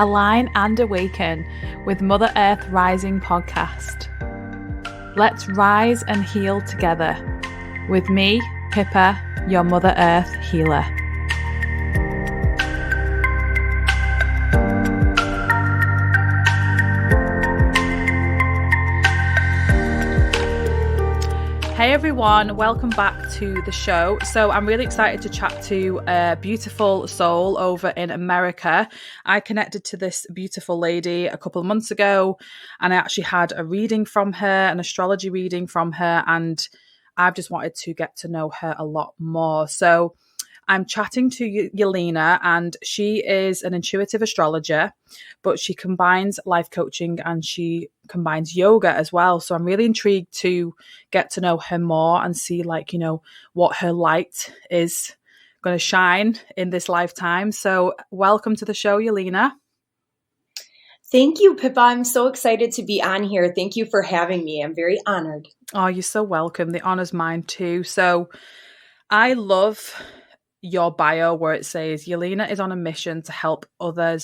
Align and Awaken with Mother Earth Rising podcast. Let's rise and heal together with me, Pippa, your Mother Earth healer. Hey everyone, welcome back to the show. So I'm really excited to chat to a beautiful soul over in America. I connected to this beautiful lady a couple of months ago, and I actually had a reading from her, an astrology reading from her, and I've just wanted to get to know her a lot more. So I'm chatting to Yelena, and she is an intuitive astrologer, but she combines life coaching and she combines yoga as well. So I'm really intrigued to get to know her more and see, what her light is going to shine in this lifetime. So welcome to the show, Yelena. Thank you, Pippa. I'm so excited to be on here. Thank you for having me. I'm very honored. Oh, you're so welcome. The honor's mine too. So I love your bio where it says Yelena is on a mission to help other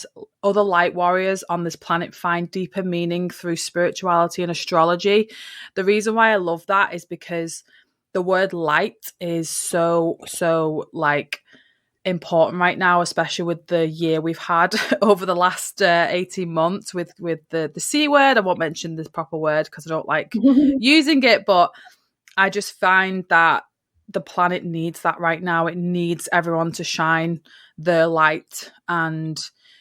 light warriors on this planet find deeper meaning through spirituality and astrology. The reason why I love that is because the word light is so important right now, especially with the year we've had over the last 18 months with the C word. I won't mention the proper word because I don't like using it, but I just find that the planet needs that right now. It needs everyone to shine their light, and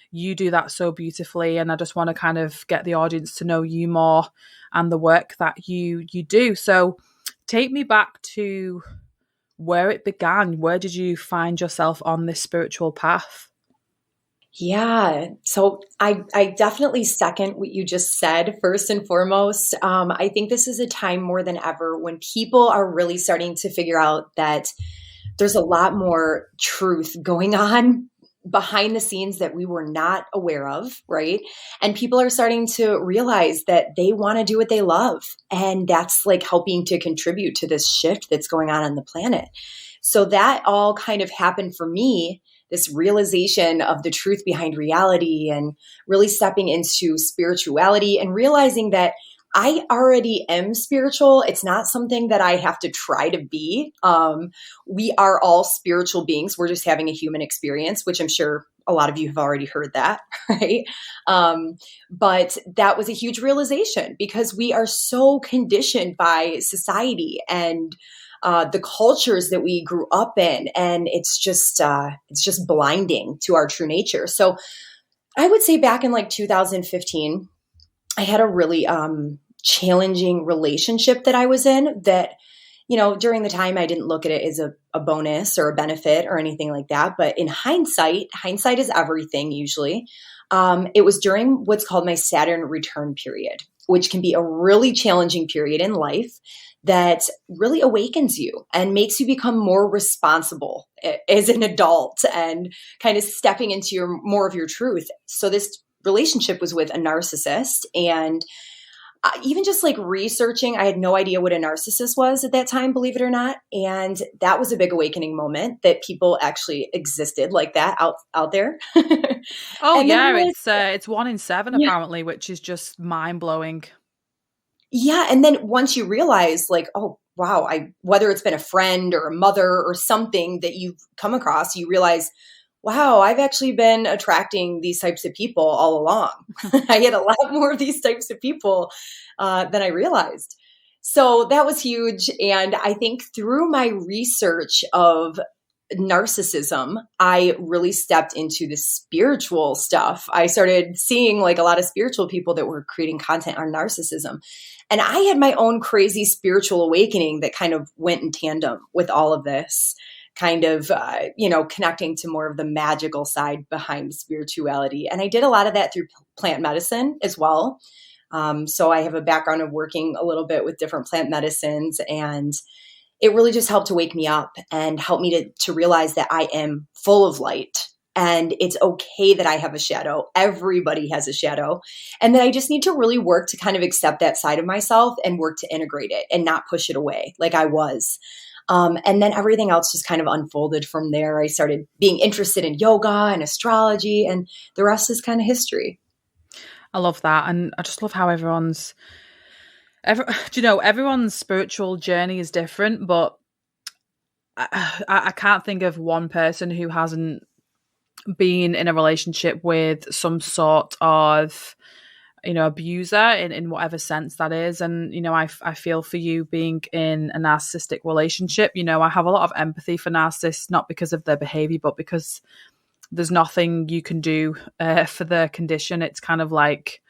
you do that so beautifully. And I just want to kind of get the audience to know you more and the work that you do. So take me back to where it began. Where did you find yourself on this spiritual path? Yeah, so I definitely second what you just said. First and foremost, I think this is a time more than ever when people are really starting to figure out that there's a lot more truth going on behind the scenes that we were not aware of, right? And people are starting to realize that they want to do what they love. And that's like helping to contribute to this shift that's going on the planet. So that all kind of happened for me, this realization of the truth behind reality and really stepping into spirituality and realizing that I already am spiritual. It's not something that I have to try to be. We are all spiritual beings. We're just having a human experience, which I'm sure a lot of you have already heard that, right? But that was a huge realization because we are so conditioned by society and the cultures that we grew up in, and it's just blinding to our true nature. So I would say back in 2015, I had a really challenging relationship that I was in that, during the time I didn't look at it as a bonus or a benefit or anything like that. But in hindsight is everything usually. It was during what's called my Saturn return period, which can be a really challenging period in life that really awakens you and makes you become more responsible as an adult and kind of stepping into more of your truth. So this relationship was with a narcissist, and even just researching, I had no idea what a narcissist was at that time, believe it or not. And that was a big awakening moment that people actually existed like that out there. Oh yeah, it's 1 in 7 apparently, which is just mind blowing. Yeah. And then once you realize oh, wow, whether it's been a friend or a mother or something that you've come across, you realize, wow, I've actually been attracting these types of people all along. I had a lot more of these types of people than I realized. So that was huge. And I think through my research of narcissism, I really stepped into the spiritual stuff. I started seeing a lot of spiritual people that were creating content on narcissism. And I had my own crazy spiritual awakening that kind of went in tandem with all of this, kind of, connecting to more of the magical side behind spirituality. And I did a lot of that through plant medicine as well. So I have a background of working a little bit with different plant medicines, and it really just helped to wake me up and help me to realize that I am full of light. And it's okay that I have a shadow. Everybody has a shadow. And that I just need to really work to kind of accept that side of myself and work to integrate it and not push it away like I was. And then everything else just kind of unfolded from there. I started being interested in yoga and astrology, and the rest is kind of history. I love that. And I just love how everyone's spiritual journey is different, but I can't think of one person who hasn't been in a relationship with some sort of, abuser in whatever sense that is. And, I feel for you being in a narcissistic relationship. I have a lot of empathy for narcissists, not because of their behavior, but because there's nothing you can do for their condition. It's kind of like,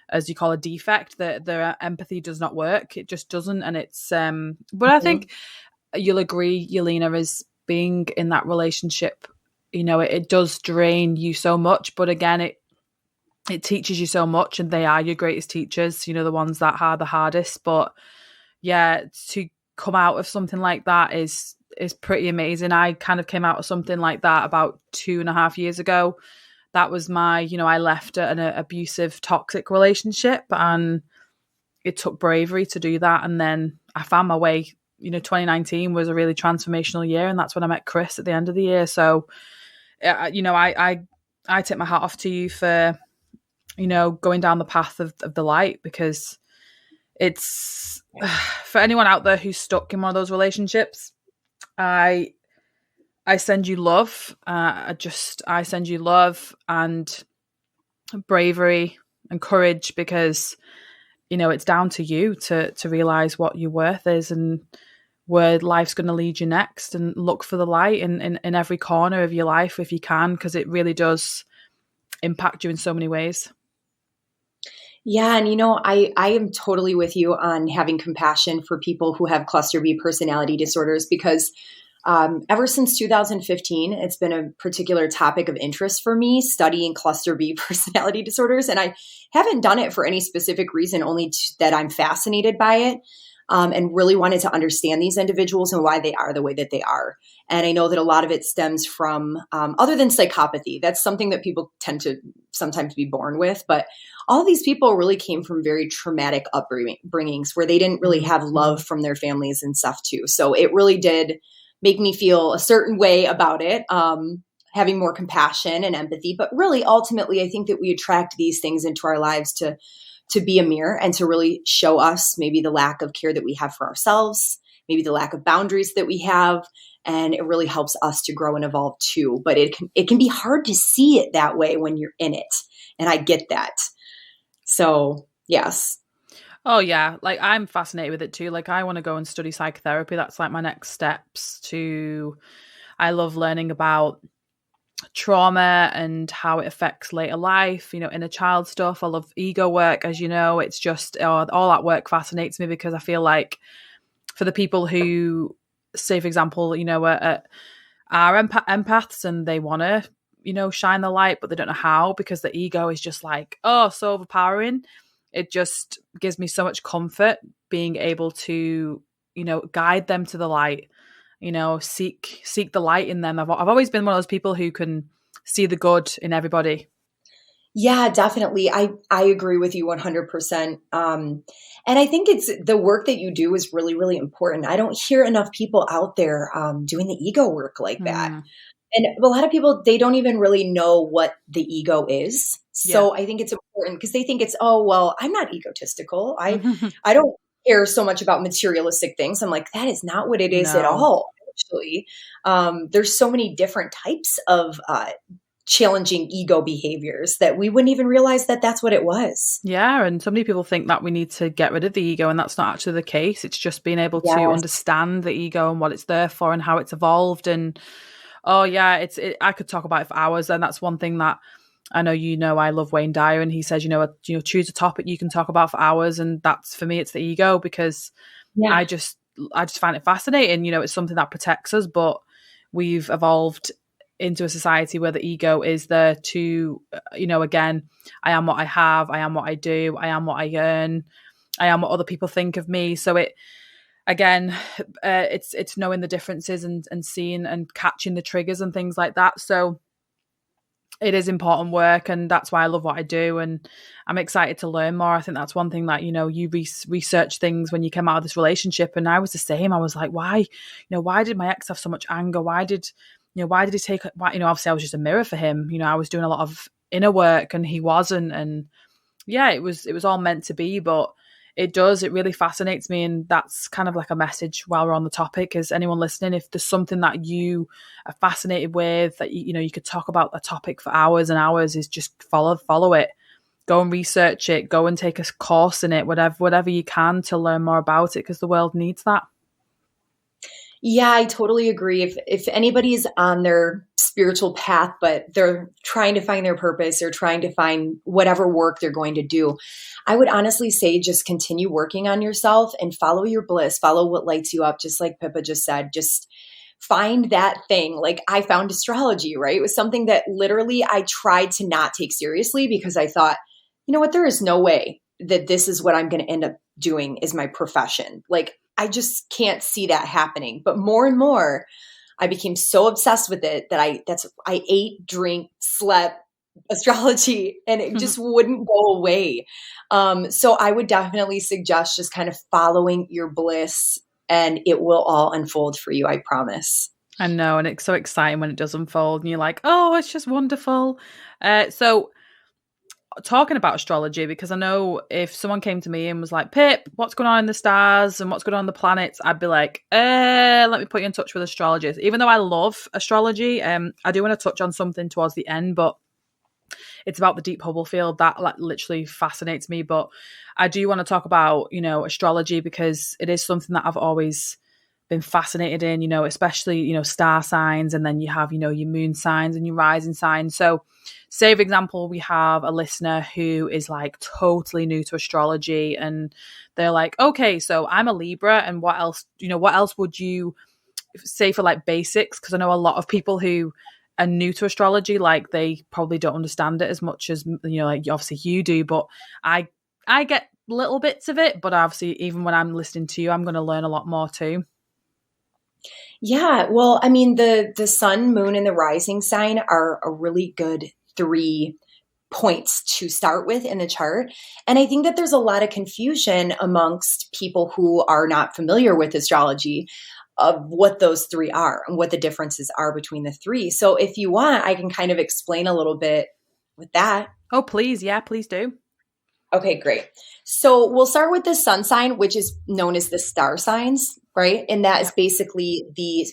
as you call a defect, that their empathy does not work. It just doesn't. And it's, but I think you'll agree, Yelena, is being in that relationship, it does drain you so much. But again, it teaches you so much, and they are your greatest teachers, the ones that are the hardest. But yeah, to come out of something like that is pretty amazing. I kind of came out of something like that about 2.5 years ago. That was my, I left an abusive, toxic relationship, and it took bravery to do that. And then I found my way. 2019 was a really transformational year, and that's when I met Chris at the end of the year. So, I tip my hat off to you for, going down the path of the light, because it's for anyone out there who's stuck in one of those relationships. I send you love. I send you love and bravery and courage, because it's down to you to realize what your worth is and where life's going to lead you next, and look for the light in every corner of your life if you can, because it really does impact you in so many ways. Yeah. And, I am totally with you on having compassion for people who have cluster B personality disorders, because ever since 2015, it's been a particular topic of interest for me, studying cluster B personality disorders. And I haven't done it for any specific reason, only that I'm fascinated by it, and really wanted to understand these individuals and why they are the way that they are. And I know that a lot of it stems from, other than psychopathy, that's something that people tend to sometimes be born with. But all of these people really came from very traumatic upbringings where they didn't really have love from their families and stuff too. So it really did make me feel a certain way about it, having more compassion and empathy. But really, ultimately, I think that we attract these things into our lives to be a mirror and to really show us maybe the lack of care that we have for ourselves, maybe the lack of boundaries that we have. And it really helps us to grow and evolve too. But it can be hard to see it that way when you're in it. And I get that. So, yes. Oh yeah, like I'm fascinated with it too. Like I want to go and study psychotherapy. That's like my next steps to. I love learning about trauma and how it affects later life, inner child stuff. I love ego work, as you know. It's just all that work fascinates me, because I feel like for the people who, say for example, are empaths and they want to, shine the light, but they don't know how, because the ego is just like, oh, so overpowering. It just gives me so much comfort being able to, guide them to the light, seek the light in them. I've always been one of those people who can see the good in everybody. Yeah, definitely. I agree with you 100%. And I think it's the work that you do is really, really important. I don't hear enough people out there doing the ego work like that. And a lot of people, they don't even really know what the ego is. So I think it's important because they think it's, oh, well, I'm not egotistical. I don't care so much about materialistic things. I'm like, that is not what it is at all. Actually, there's so many different types of challenging ego behaviors that we wouldn't even realize that that's what it was. Yeah. And so many people think that we need to get rid of the ego, and that's not actually the case. It's just being able to understand the ego and what it's there for and how it's evolved. And I could talk about it for hours. And that's one thing that I know, I love Wayne Dyer, and he says, choose a topic you can talk about for hours. And that's, for me, it's the ego, because I just find it fascinating. It's something that protects us, but we've evolved into a society where the ego is there to, again, I am what I have, I am what I do, I am what I earn, I am what other people think of me. So it's knowing the differences and seeing and catching the triggers and things like that. So it is important work, and that's why I love what I do, and I'm excited to learn more. I think that's one thing that, you know, you research things when you came out of this relationship, and I was the same. I was like, why, you know, why did my ex have so much anger? Why did he take, why, you know, obviously I was just a mirror for him. You know, I was doing a lot of inner work and he wasn't, and yeah, it was all meant to be. But it really fascinates me, and that's kind of like a message while we're on the topic. Is anyone listening, if there's something that you are fascinated with, that you know you could talk about a topic for hours and hours, is just follow it, go and research it, go and take a course in it, whatever you can to learn more about it, because the world needs that. Yeah, I totally agree. If anybody's on their spiritual path, but they're trying to find their purpose or trying to find whatever work they're going to do, I would honestly say just continue working on yourself and follow your bliss, follow what lights you up, just like Pippa just said. Just find that thing. Like I found astrology, right? It was something that literally I tried to not take seriously because I thought, you know what, there is no way that this is what I'm going to end up doing is my profession. Like I just can't see that happening. But more and more, I became so obsessed with it that I ate, drink, slept astrology, and it just wouldn't go away. So I would definitely suggest just kind of following your bliss, and it will all unfold for you. I promise. I know, and it's so exciting when it does unfold, and you're like, oh, it's just wonderful. So talking about astrology, because I know if someone came to me and was like, Pip, what's going on in the stars and what's going on in the planets, I'd be like, let me put you in touch with astrologers. Even though I love astrology, I do want to touch on something towards the end, but it's about the deep Hubble field that like literally fascinates me. But I do want to talk about, you know, astrology, because it is something that I've always been fascinated in, you know, especially, you know, star signs, and then you have, you know, your moon signs and your rising signs. So say, for example, we have a listener who is like totally new to astrology, and they're like, okay, so I'm a Libra, and what else would you say for like basics? Because I know a lot of people who are new to astrology, like they probably don't understand it as much as, you know, like obviously you do, but I get little bits of it, but obviously even when I'm listening to you, I'm going to learn a lot more too. Yeah, well, I mean, the sun, moon, and the rising sign are a really good 3 points to start with in the chart. And I think that there's a lot of confusion amongst people who are not familiar with astrology of what those three are and what the differences are between the three. So if you want, I can kind of explain a little bit with that. Oh, please. Yeah, please do. Okay, great. So we'll start with the sun sign, which is known as the star signs, right? And that is basically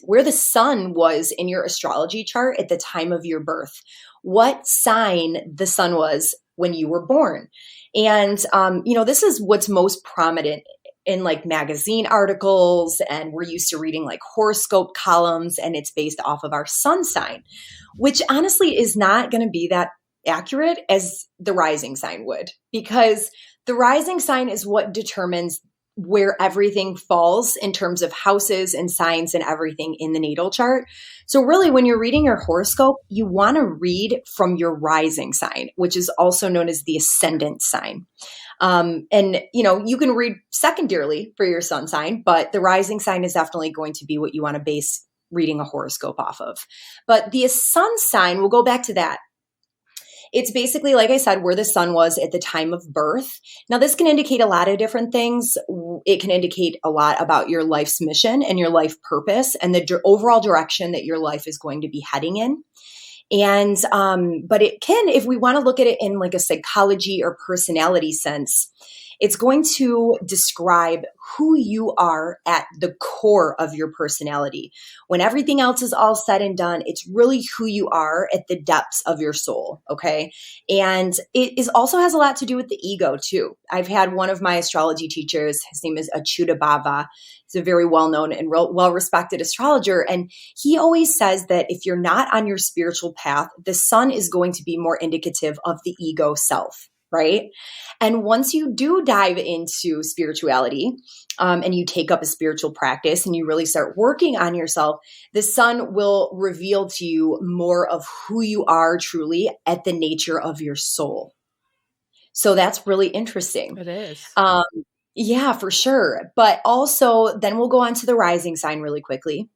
where the sun was in your astrology chart at the time of your birth, what sign the sun was when you were born. And, you know, this is what's most prominent in like magazine articles, and we're used to reading like horoscope columns, and it's based off of our sun sign, which honestly is not going to be that accurate as the rising sign would, because the rising sign is what determines where everything falls in terms of houses and signs and everything in the natal chart. So really, when you're reading your horoscope, you want to read from your rising sign, which is also known as the ascendant sign. And, you know, you can read secondarily for your sun sign, but the rising sign is definitely going to be what you want to base reading a horoscope off of. But the sun sign, we'll go back to that. It's basically, like I said, where the sun was at the time of birth. Now, this can indicate a lot of different things. It can indicate a lot about your life's mission and your life purpose and the overall direction that your life is going to be heading in. And, but it can, if we want to look at it in like a psychology or personality sense, it's going to describe who you are at the core of your personality. When everything else is all said and done, it's really who you are at the depths of your soul, okay? And it is also has a lot to do with the ego too. I've had one of my astrology teachers, his name is Achyuta Bhava. He's a very well-known and well-respected astrologer. And he always says that if you're not on your spiritual path, the sun is going to be more indicative of the ego self. Right? And once you do dive into spirituality and you take up a spiritual practice and you really start working on yourself, the sun will reveal to you more of who you are truly at the nature of your soul. So that's really interesting. It is. Yeah, for sure. But also, then we'll go on to the rising sign really quickly.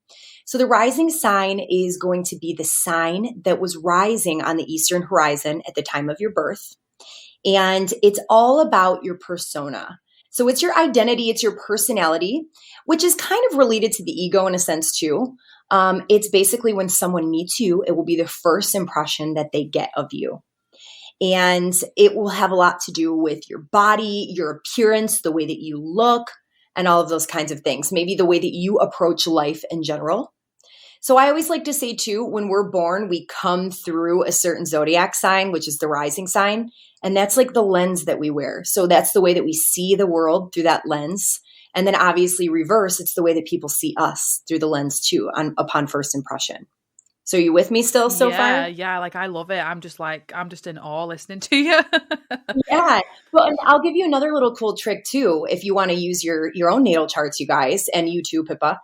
So the rising sign is going to be the sign that was rising on the eastern horizon at the time of your birth. And it's all about your persona. So it's your identity, it's your personality, which is kind of related to the ego in a sense too. It's basically when someone meets you, it will be the first impression that they get of you. And it will have a lot to do with your body, your appearance, the way that you look, and all of those kinds of things. Maybe the way that you approach life in general. So I always like to say too, when we're born, we come through a certain zodiac sign, which is the rising sign. And that's like the lens that we wear. So that's the way that we see the world through that lens. And then obviously reverse, it's the way that people see us through the lens too, upon first impression. So are you with me still so far? Yeah, like I love it. I'm just in awe listening to you. Yeah. Well, and I'll give you another little cool trick too, if you want to use your own natal charts, you guys, and you too, Pippa,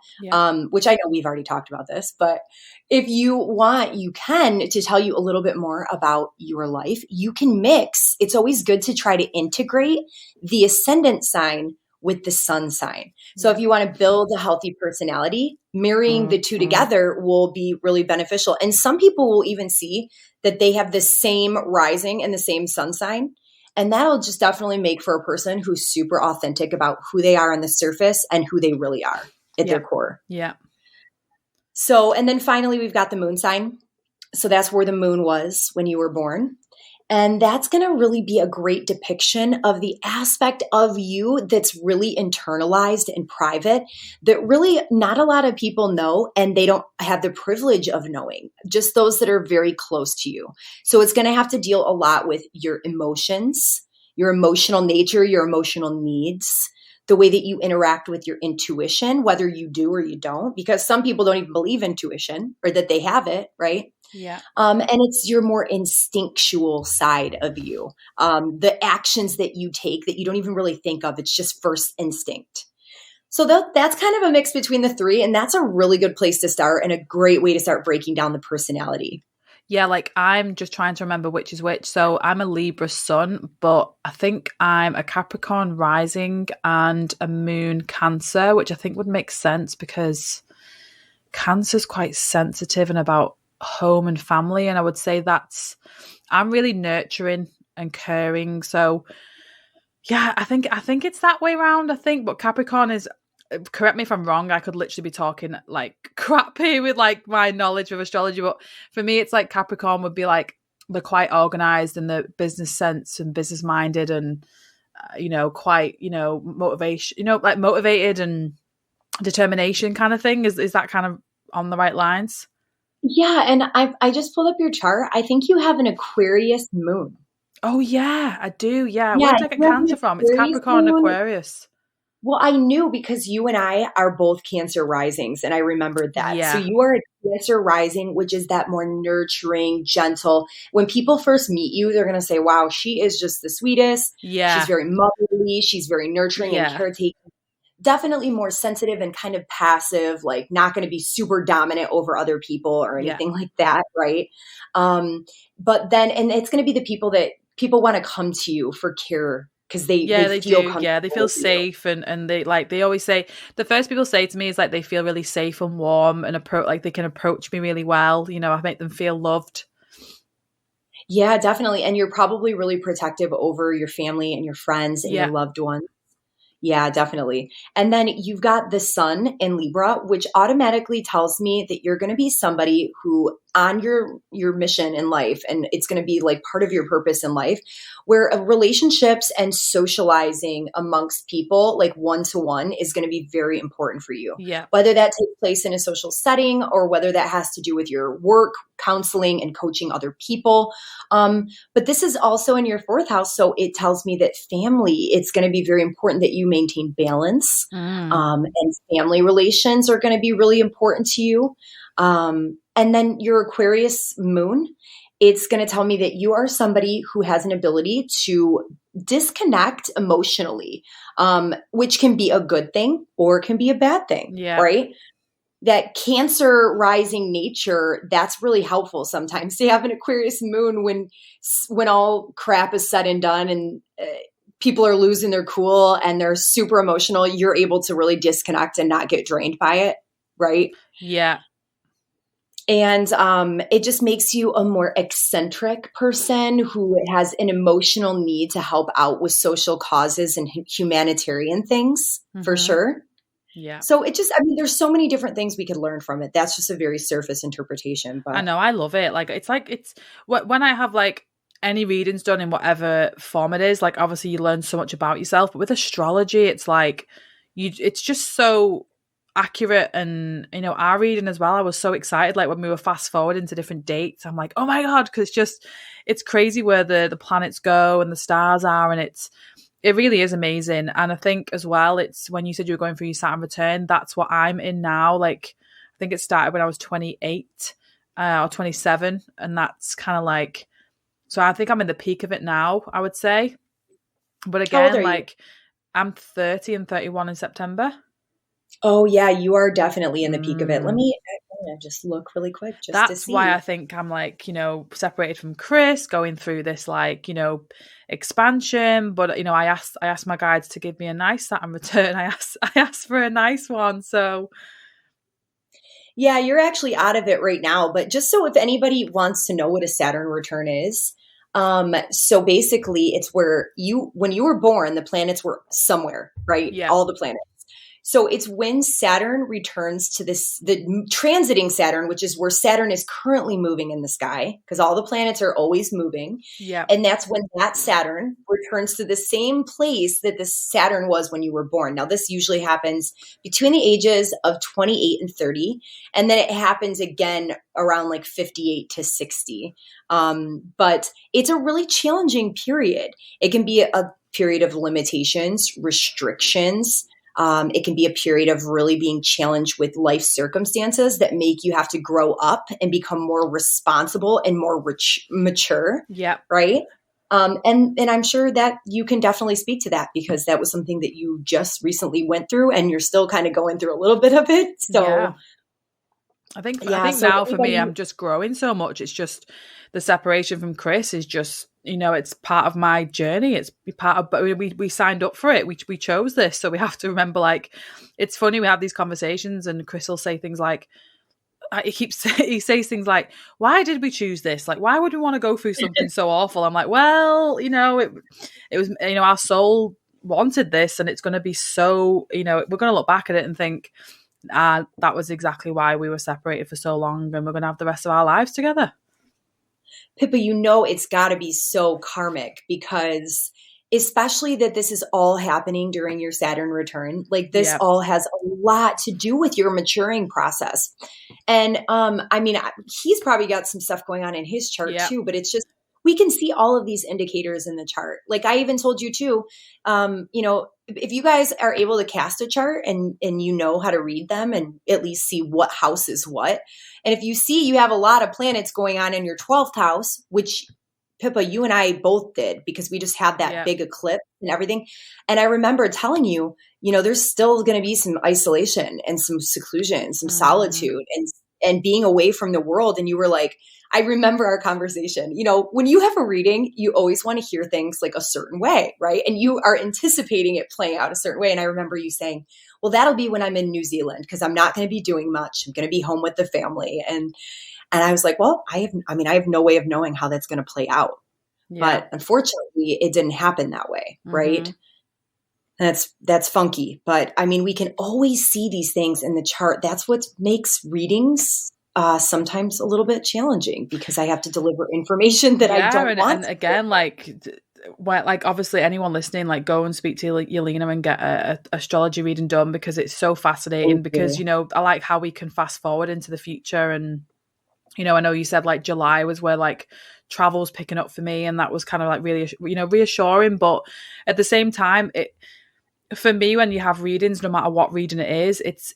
which I know we've already talked about this, but if you want, you can, to tell you a little bit more about your life. You can mix. It's always good to try to integrate the ascendant sign with the sun sign. So if you want to build a healthy personality, marrying the two together will be really beneficial. And some people will even see that they have the same rising and the same sun sign. And that'll just definitely make for a person who's super authentic about who they are on the surface and who they really are at their core. Yeah. So, and then finally, we've got the moon sign. So that's where the moon was when you were born. And that's going to really be a great depiction of the aspect of you that's really internalized and private, that really not a lot of people know, and they don't have the privilege of knowing, just those that are very close to you. So it's going to have to deal a lot with your emotions, your emotional nature, your emotional needs, the way that you interact with your intuition, whether you do or you don't, because some people don't even believe intuition or that they have it, right? Yeah. And it's your more instinctual side of you. The actions that you take that you don't even really think of, it's just first instinct. So that's kind of a mix between the three. And that's a really good place to start and a great way to start breaking down the personality. Yeah, like I'm just trying to remember which is which. So I'm a Libra sun, but I think I'm a Capricorn rising and a moon Cancer, which I think would make sense because Cancer's quite sensitive and about home and family. And I would say I'm really nurturing and caring. So yeah, I think it's that way around, I think. But Capricorn is, correct me if I'm wrong, I could literally be talking like crap here with like my knowledge of astrology, but for me it's like Capricorn would be like they're quite organized in the business sense and business minded and quite motivation, like motivated and determination kind of thing. Is that kind of on the right lines? Yeah, and I just pulled up your chart. I think you have an Aquarius moon. Oh yeah, I do. Yeah, Yeah, where did I get Cancer from? It's Capricorn moon. Aquarius. Well, I knew because you and I are both Cancer risings, and I remembered that. Yeah. So you are a Cancer rising, which is that more nurturing, gentle. When people first meet you, they're going to say, wow, she is just the sweetest. Yeah. She's very motherly. She's very nurturing and caretaking. Definitely more sensitive and kind of passive, like not going to be super dominant over other people or anything like that, right? But then, and it's going to be the people that people want to come to you for care because they feel do. Yeah, they feel safe and they always say, the first people say to me is like they feel really safe and warm and like they can approach me really well. I make them feel loved. Yeah, definitely. And you're probably really protective over your family and your friends and your loved ones. Yeah, definitely. And then you've got the sun in Libra, which automatically tells me that you're going to be somebody who on your mission in life, and it's going to be like part of your purpose in life, where relationships and socializing amongst people, like one-to-one, is going to be very important for you. Yeah. Whether that takes place in a social setting or whether that has to do with your work, counseling, and coaching other people. But this is also in your fourth house. So it tells me that family, it's going to be very important that you maintain balance. And family relations are going to be really important to you. And then your Aquarius moon, it's going to tell me that you are somebody who has an ability to disconnect emotionally, which can be a good thing or it can be a bad thing, right? That Cancer rising nature, that's really helpful sometimes to have an Aquarius moon when all crap is said and done and people are losing their cool and they're super emotional. You're able to really disconnect and not get drained by it, right? Yeah. And it just makes you a more eccentric person who has an emotional need to help out with social causes and humanitarian things, for sure. Yeah. So it just, I mean, there's so many different things we could learn from it. That's just a very surface interpretation. But I know, I love it. Like it's when I have like any readings done in whatever form it is, like obviously you learn so much about yourself, but with astrology, it's like it's just so accurate. And our reading as well, I was so excited, like when we were fast forwarding to different dates, I'm like, oh my god, because it's crazy where the planets go and the stars are, and it really is amazing. And I think as well, it's when you said you were going through your Saturn return, that's what I'm in now. Like I think it started when I was 28 or 27, and that's kind of like, so I think I'm in the peak of it now, I would say. But how old again, are you? like I'm 30 and 31 in September. Oh, yeah, you are definitely in the peak of it. I'm Mm. gonna just look really quick just to That's why see. I think I'm like, separated from Chris, going through this like, expansion. But I asked my guides to give me a nice Saturn return. I asked for a nice one. So Yeah, you're actually out of it right now. But just so if anybody wants to know what a Saturn return is, so basically it's where when you were born, the planets were somewhere, right? yeah. All the planets. So it's when Saturn returns to the transiting Saturn, which is where Saturn is currently moving in the sky, because all the planets are always moving. Yeah. And that's when that Saturn returns to the same place that the Saturn was when you were born. Now, this usually happens between the ages of 28 and 30. And then it happens again around like 58 to 60. But it's a really challenging period. It can be a period of limitations, restrictions. It can be a period of really being challenged with life circumstances that make you have to grow up and become more responsible and more mature. Yeah. Right. And I'm sure that you can definitely speak to that because that was something that you just recently went through and you're still kind of going through a little bit of it. So Yeah. I think so now for me, anybody, I'm just growing so much. It's just the separation from Chris is just, it's part of my journey. It's part of, but we signed up for it. We chose this. So we have to remember, like, it's funny. We have these conversations and Chris will say things like, he says things like, why did we choose this? Like, why would we want to go through something so awful? I'm like, well, it was, our soul wanted this, and it's going to be so, we're going to look back at it and think, that was exactly why we were separated for so long, and we're going to have the rest of our lives together. Pippa, it's got to be so karmic because especially that this is all happening during your Saturn return. Like this all has a lot to do with your maturing process. And I mean, he's probably got some stuff going on in his chart too, but it's just, we can see all of these indicators in the chart. Like I even told you too, if you guys are able to cast a chart and you know how to read them and at least see what house is what. And if you see you have a lot of planets going on in your 12th house, which Pippa, you and I both did because we just had that big eclipse and everything. And I remember telling you, there's still going to be some isolation and some seclusion, some solitude and being away from the world. And you were like, I remember our conversation, when you have a reading, you always want to hear things like a certain way, right? And you are anticipating it playing out a certain way. And I remember you saying, well, that'll be when I'm in New Zealand because I'm not going to be doing much. I'm going to be home with the family. And I was like, well, I have no way of knowing how that's going to play out. Yeah. But unfortunately, it didn't happen that way, right? That's funky. But I mean, we can always see these things in the chart. That's what makes readings sometimes a little bit challenging because I have to deliver information that I don't want. And again, like obviously anyone listening, like go and speak to Yelena and get a astrology reading done because it's so fascinating. Because I like how we can fast forward into the future. And I know you said like July was where like travel's picking up for me, and that was kind of like really reassuring. But at the same time, for me, when you have readings, no matter what reading it is, it's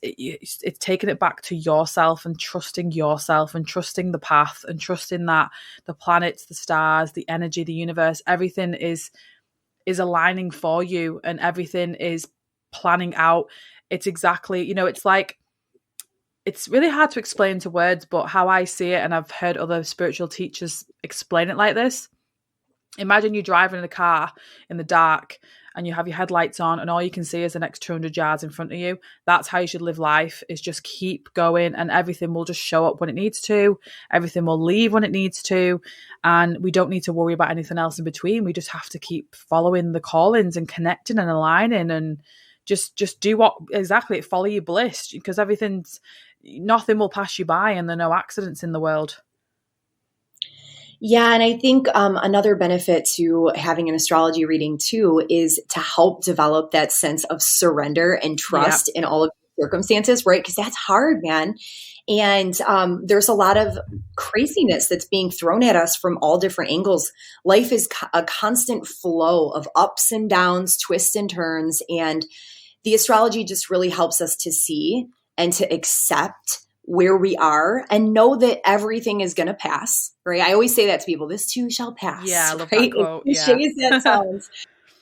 taking it back to yourself and trusting yourself and trusting the path and trusting that the planets, the stars, the energy, the universe, everything is aligning for you and everything is planning out. It's exactly, it's like, it's really hard to explain to words, but how I see it, and I've heard other spiritual teachers explain it like this. Imagine you driving in a car in the dark and you have your headlights on and all you can see is the next 200 yards in front of you. That's how you should live life, is just keep going, and everything will just show up when it needs to. Everything will leave when it needs to. And we don't need to worry about anything else in between. We just have to keep following the callings and connecting and aligning, and just do what exactly, follow your bliss, because nothing will pass you by, and there are no accidents in the world. Yeah, and I think another benefit to having an astrology reading too is to help develop that sense of surrender and trust in all of the circumstances, right? Because that's hard, man. And there's a lot of craziness that's being thrown at us from all different angles. Life is a constant flow of ups and downs, twists and turns. And the astrology just really helps us to see and to accept where we are and know that everything is going to pass, right? I always say that to people, this too shall pass. Yeah, I love right? that quote. That sounds.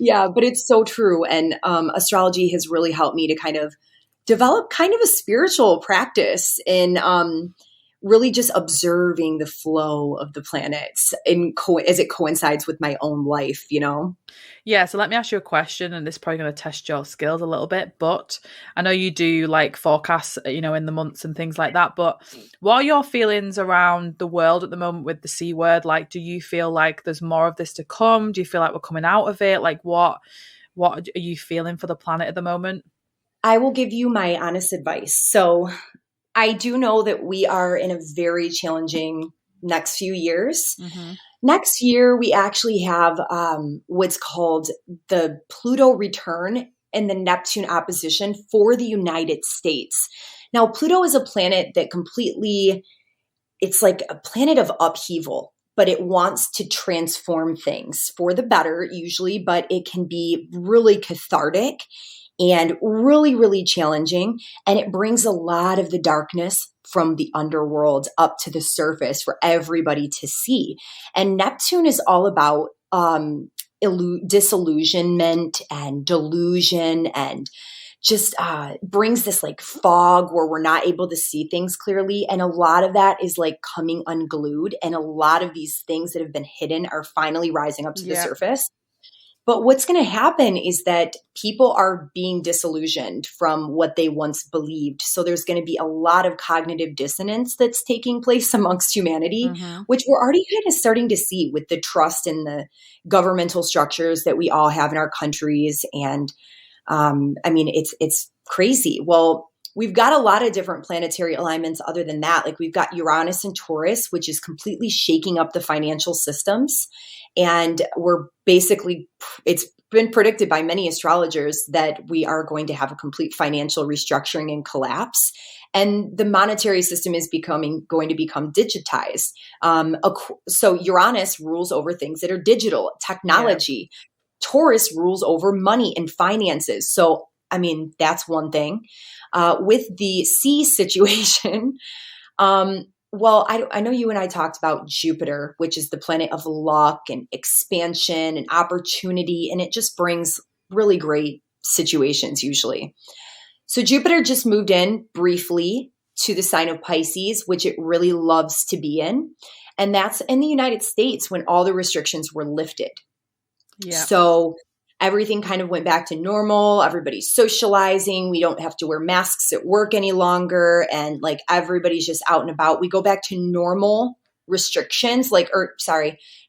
Yeah, but it's so true. And astrology has really helped me to kind of develop kind of a spiritual practice in really just observing the flow of the planets as it coincides with my own life, you know? Yeah, so let me ask you a question, and this is probably going to test your skills a little bit, but I know you do like forecasts, in the months and things like that, but what are your feelings around the world at the moment with the C word? Like, do you feel like there's more of this to come? Do you feel like we're coming out of it? Like, what are you feeling for the planet at the moment? I will give you my honest advice. So I do know that we are in a very challenging next few years. Mm-hmm. Next year, we actually have what's called the Pluto return and the Neptune opposition for the United States. Now, Pluto is a planet that it's like a planet of upheaval, but it wants to transform things for the better usually, but it can be really cathartic and really, really challenging. And it brings a lot of the darkness from the underworld up to the surface for everybody to see. And Neptune is all about disillusionment and delusion, and just brings this like fog where we're not able to see things clearly. And a lot of that is like coming unglued. And a lot of these things that have been hidden are finally rising up to the surface. But what's going to happen is that people are being disillusioned from what they once believed. So there's going to be a lot of cognitive dissonance that's taking place amongst humanity, which we're already kind of starting to see with the trust in the governmental structures that we all have in our countries. And I mean, it's crazy. Well, we've got a lot of different planetary alignments other than that. Like we've got Uranus and Taurus, which is completely shaking up the financial systems. And it's been predicted by many astrologers that we are going to have a complete financial restructuring and collapse. And the monetary system is going to become digitized. So Uranus rules over things that are digital, technology. Yeah. Taurus rules over money and finances. So, I mean, that's one thing. With the sea situation, well, I know you and I talked about Jupiter, which is the planet of luck and expansion and opportunity, and it just brings really great situations usually. So Jupiter just moved in briefly to the sign of Pisces, which it really loves to be in. And that's in the United States when all the restrictions were lifted. Yeah. So everything kind of went back to normal. Everybody's socializing. We don't have to wear masks at work any longer. And like everybody's just out and about. We go back to normal restrictions,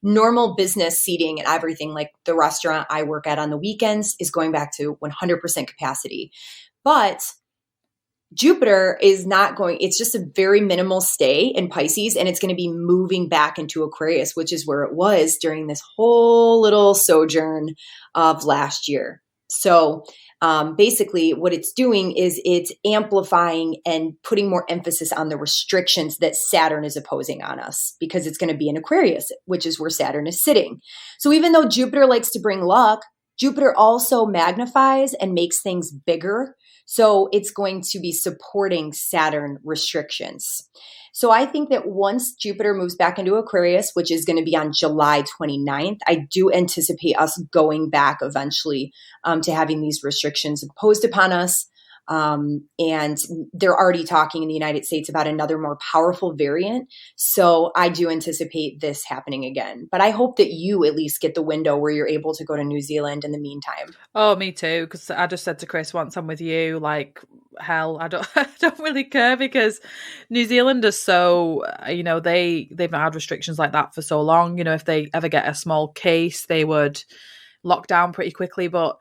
normal business seating and everything. Like the restaurant I work at on the weekends is going back to 100% capacity. But Jupiter is not going, it's just a very minimal stay in Pisces, and it's going to be moving back into Aquarius, which is where it was during this whole little sojourn of last year. So basically what it's doing is it's amplifying and putting more emphasis on the restrictions that Saturn is opposing on us, because it's going to be in Aquarius, which is where Saturn is sitting. So even though Jupiter likes to bring luck, Jupiter also magnifies and makes things bigger. So it's going to be supporting Saturn restrictions. So I think that once Jupiter moves back into Aquarius, which is going to be on July 29th, I do anticipate us going back eventually to having these restrictions imposed upon us. And they're already talking in the United States about another more powerful variant. So I do anticipate this happening again. But I hope that you at least get the window where you're able to go to New Zealand in the meantime. Oh, me too. Because I just said to Chris once I'm with you, like, hell, I don't, I don't really care because New Zealand is so, they've not had restrictions like that for so long. If they ever get a small case, they would lock down pretty quickly. But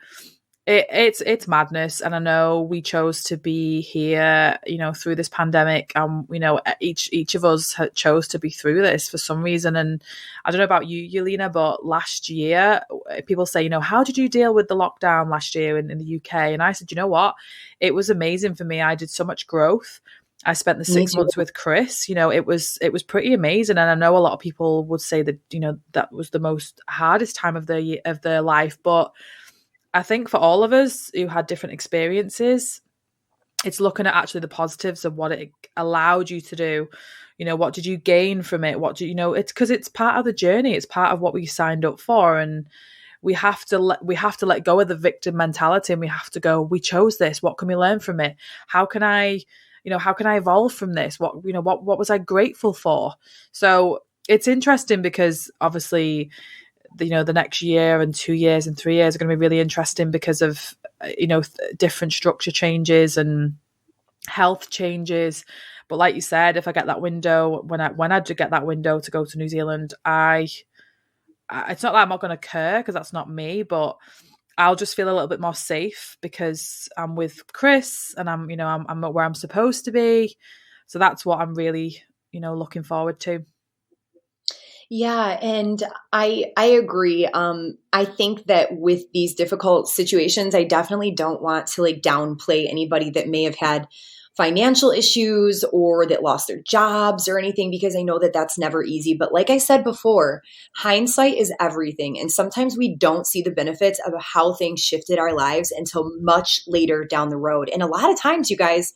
it's madness, and I know we chose to be here, through this pandemic, and each of us chose to be through this for some reason. And I don't know about you, Yelena, but last year people say, how did you deal with the lockdown last year in the UK? And I said, you know what, it was amazing for me. I did so much growth. I spent the 6 months with Chris. It was pretty amazing, and I know a lot of people would say that that was the most hardest time of their life, but I think for all of us who had different experiences, it's looking at actually the positives of what it allowed you to do. What did you gain from it? It's because it's part of the journey. It's part of what we signed up for. And we have to let go of the victim mentality, and we have to go, we chose this. What can we learn from it? How can I evolve from this? What was I grateful for? So it's interesting because obviously, the next year and 2 years and 3 years are going to be really interesting because of different structure changes and health changes. But like you said, if I get that window, when I do get that window to go to New Zealand, it's not that I'm not going to care, because that's not me, but I'll just feel a little bit more safe because I'm with Chris and I'm where I'm supposed to be. So that's what I'm really looking forward to. Yeah, and I agree. I think that with these difficult situations, I definitely don't want to downplay anybody that may have had financial issues or that lost their jobs or anything, because I know that that's never easy. But like I said before, hindsight is everything. And sometimes we don't see the benefits of how things shifted our lives until much later down the road. And a lot of times, you guys,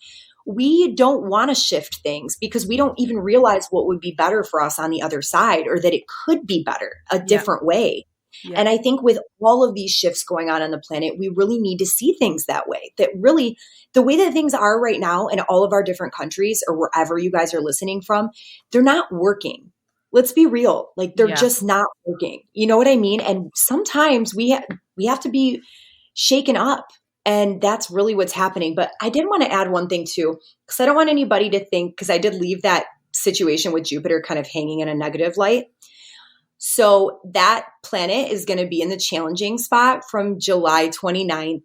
we don't want to shift things because we don't even realize what would be better for us on the other side, or that it could be better a different way. Yeah. And I think with all of these shifts going on the planet, we really need to see things that way, that really the way that things are right now in all of our different countries or wherever you guys are listening from, they're not working. Let's be real. They're just not working. You know what I mean? And sometimes we have to be shaken up. And that's really what's happening. But I did want to add one thing too, because I don't want anybody to think, because I did leave that situation with Jupiter kind of hanging in a negative light. So that planet is going to be in the challenging spot from July 29th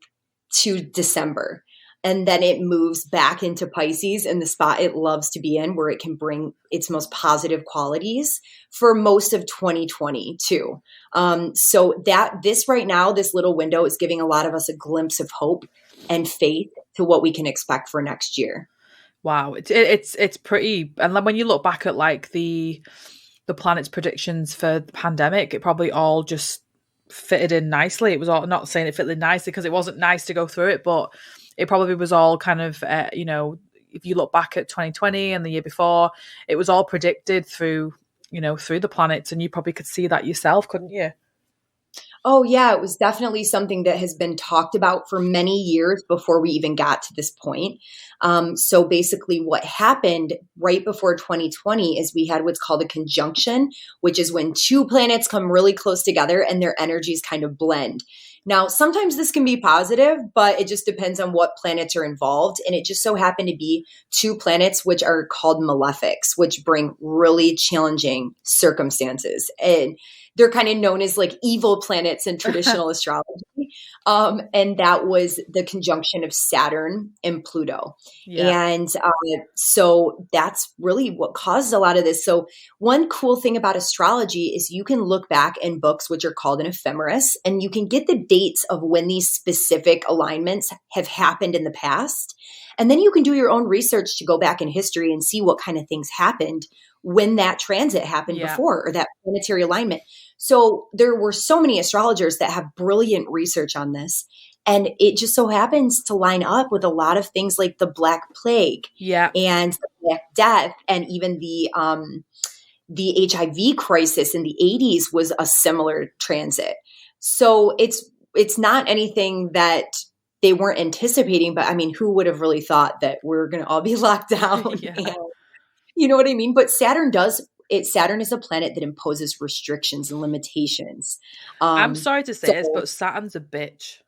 to December. And then it moves back into Pisces in the spot it loves to be in, where it can bring its most positive qualities for most of 2022. So this right now, this little window is giving a lot of us a glimpse of hope and faith to what we can expect for next year. Wow. It's pretty. And then when you look back at the planet's predictions for the pandemic, it probably all just fitted in nicely. It was all, not saying it fitted in nicely because it wasn't nice to go through it, but it probably was all kind of, if you look back at 2020 and the year before, it was all predicted through the planets, and you probably could see that yourself, couldn't you? Oh, yeah, it was definitely something that has been talked about for many years before we even got to this point. So basically what happened right before 2020 is we had what's called a conjunction, which is when two planets come really close together and their energies kind of blend. Now, sometimes this can be positive, but it just depends on what planets are involved. And it just so happened to be two planets, which are called malefics, which bring really challenging circumstances. And they're kind of known as evil planets in traditional astrology. And that was the conjunction of Saturn and Pluto. Yeah. And so that's really what caused a lot of this. So one cool thing about astrology is you can look back in books, which are called an ephemeris, and you can get the dates of when these specific alignments have happened in the past. And then you can do your own research to go back in history and see what kind of things happened when that transit happened before, or that planetary alignment. So there were so many astrologers that have brilliant research on this. And it just so happens to line up with a lot of things like the Black Plague and the Black Death, and even the HIV crisis in the 80s was a similar transit. So it's not anything that they weren't anticipating, but I mean, who would have really thought that we're going to all be locked down? Yeah. And you know what I mean? But Saturn is a planet that imposes restrictions and limitations. I'm sorry to say this, So but Saturn's a bitch.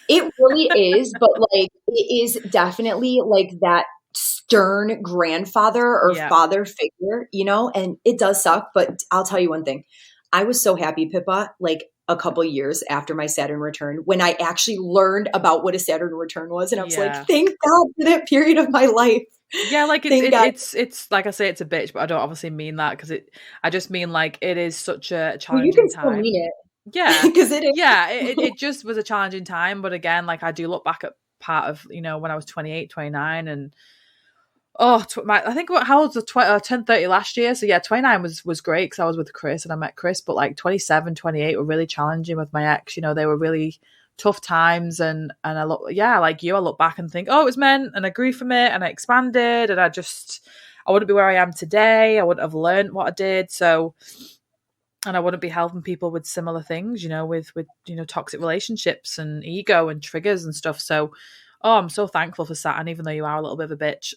it really is, but like it is definitely like that stern grandfather or Yeah. father figure, you know, and it does suck. But I'll tell you one thing. I was so happy, Pippa, like a couple years after my Saturn return, when I actually learned about what a Saturn return was. And I was like, Yeah. thank God for that period of my life. Yeah, like Thank God. it's like I say, it's a bitch, but I don't obviously mean that because I just mean like it is such a Well, you challenging can still time. mean it Yeah, because it yeah, is. it just was a challenging time, but again, like I do look back at part of when I was 28, 29, and I think how old was I turned 30 last year, so yeah, 29 was great because I was with Chris and I met Chris, but like 27, 28 were really challenging with my ex. They were really tough times, and I look, yeah, like you, I look back and think, oh, it was meant, and I grew from it, and I expanded, and I wouldn't be where I am today. I wouldn't have learned what I did, and I wouldn't be helping people with similar things, with toxic relationships and ego and triggers and stuff. So, I'm so thankful for Saturn, even though you are a little bit of a bitch.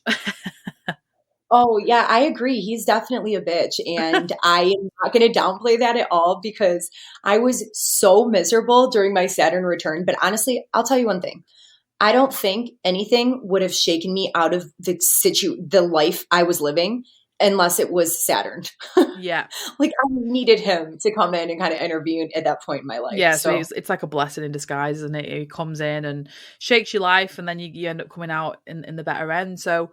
Oh, yeah, I agree. He's definitely a bitch. And I am not going to downplay that at all because I was so miserable during my Saturn return. But honestly, I'll tell you one thing. I don't think anything would have shaken me out of the life I was living unless it was Saturn. Yeah. Like I needed him to come in and kind of intervene at that point in my life. Yeah, so So it's like a blessing in disguise, isn't it? It comes in and shakes your life, and then you end up coming out in the better end. So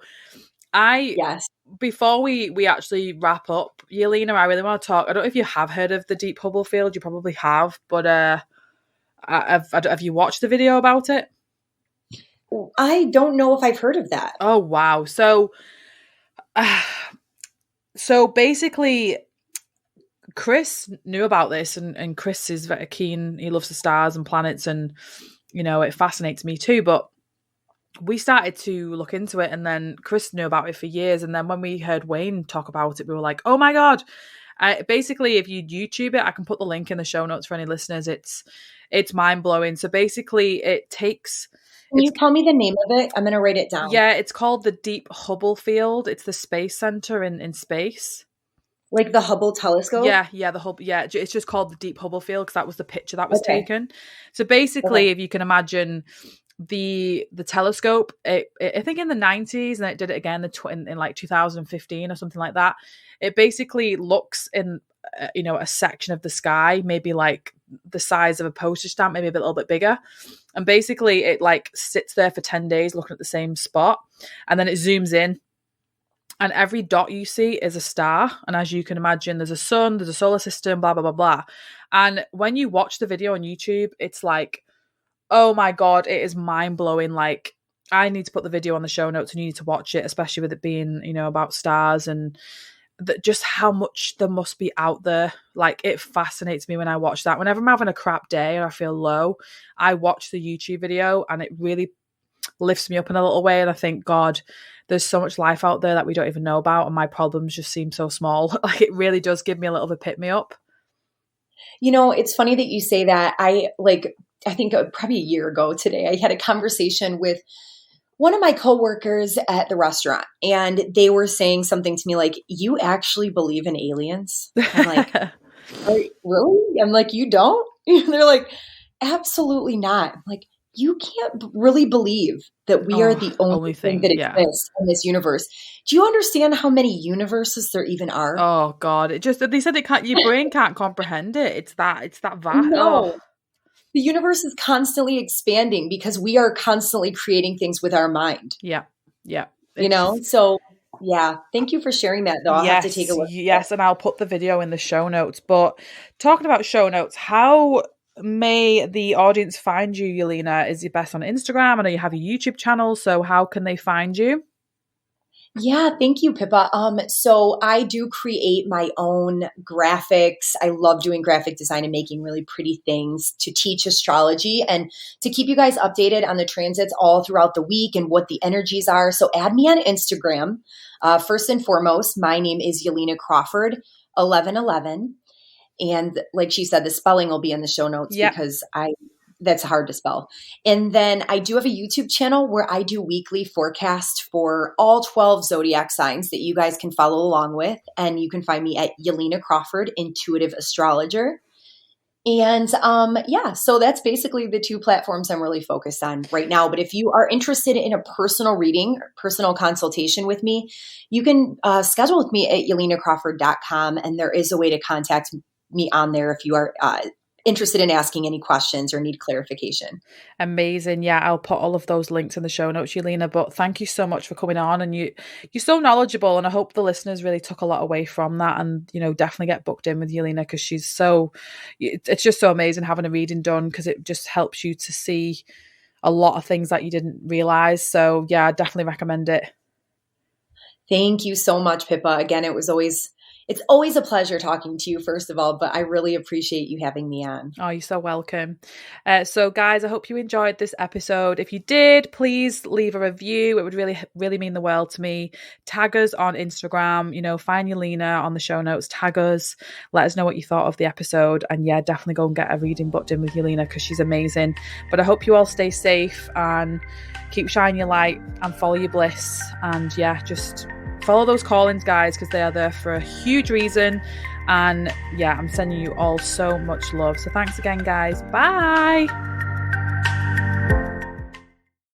yes. before we actually wrap up, Yelena, I really want to talk. I don't know if you have heard of the Deep Hubble field. You probably have, but have you watched the video about it? I don't know if I've heard of that. Oh wow! So basically, Chris knew about this, and Chris is very keen. He loves the stars and planets, and it fascinates me too. But we started to look into it, and then Chris knew about it for years. And then when we heard Wayne talk about it, we were like, "Oh my god!" Basically, if you YouTube it, I can put the link in the show notes for any listeners. It's mind blowing. So basically, it takes. Can you tell me the name of it? I'm going to write it down. Yeah, it's called the Deep Hubble Field. It's the space center in space. Like the Hubble Telescope? Yeah, the Hubble. Yeah, it's just called the Deep Hubble Field because that was the picture that was taken. So basically, if you can imagine the telescope, I think in the 90s, and it did it again in like 2015 or something like that. It basically looks in a section of the sky, maybe like the size of a postage stamp, maybe a little bit bigger, and basically it like sits there for 10 days looking at the same spot, and then it zooms in. And every dot you see is a star. And as you can imagine, there's a sun, there's a solar system, blah, blah, blah, blah. And when you watch the video on YouTube, it's like, oh my God, it is mind blowing. Like, I need to put the video on the show notes and you need to watch it, especially with it being, about stars and just how much there must be out there. Like, it fascinates me when I watch that. Whenever I'm having a crap day and I feel low, I watch the YouTube video and it really lifts me up in a little way. And I think, God, there's so much life out there that we don't even know about, and my problems just seem so small. Like, it really does give me a little bit pick me up. It's funny that you say that. I think probably a year ago today, I had a conversation with one of my coworkers at the restaurant, and they were saying something to me like, "You actually believe in aliens?" I'm like, "Really?" I'm like, "You don't?" They're like, "Absolutely not." I'm like, you can't really believe that we are the only thing that exists in this universe. Do you understand how many universes there even are? Oh God, they said it can't, your brain can't comprehend it. It's that vast. No. The universe is constantly expanding because we are constantly creating things with our mind. Yeah. So yeah, thank you for sharing that though. I'll have to take a look. Yes, and I'll put the video in the show notes. But talking about show notes, how may the audience find you, Yelena? Is it best on Instagram? I know you have a YouTube channel, so how can they find you? Yeah, thank you, Pippa. So I do create my own graphics. I love doing graphic design and making really pretty things to teach astrology and to keep you guys updated on the transits all throughout the week and what the energies are. So add me on Instagram. First and foremost, my name is Yelena Crawford, 1111. And like she said, the spelling will be in the show notes because I that's hard to spell. And then I do have a YouTube channel where I do weekly forecast for all 12 zodiac signs that you guys can follow along with. And you can find me at Yelena Crawford, Intuitive Astrologer. And yeah, so that's basically the two platforms I'm really focused on right now. But if you are interested in a personal reading, personal consultation with me, you can schedule with me at yelenacrawford.com. And there is a way to contact me on there if you are interested in asking any questions or need clarification. Amazing. Yeah, I'll put all of those links in the show notes, Yelena. But thank you so much for coming on, and you're so knowledgeable, and I hope the listeners really took a lot away from that, and definitely get booked in with Yelena, because it's just so amazing having a reading done, because it just helps you to see a lot of things that you didn't realize. So yeah, I definitely recommend it. Thank you so much, Pippa. Again, it's always a pleasure talking to you, first of all, but I really appreciate you having me on. Oh, you're so welcome. So guys, I hope you enjoyed this episode. If you did, please leave a review. It would really, really mean the world to me. Tag us on Instagram, find Yelena on the show notes, tag us, let us know what you thought of the episode. And yeah, definitely go and get a reading booked in with Yelena, because she's amazing. But I hope you all stay safe and keep shining your light and follow your bliss. And yeah, just follow those callings, guys, because they are there for a huge reason. And yeah, I'm sending you all so much love. So thanks again, guys. Bye.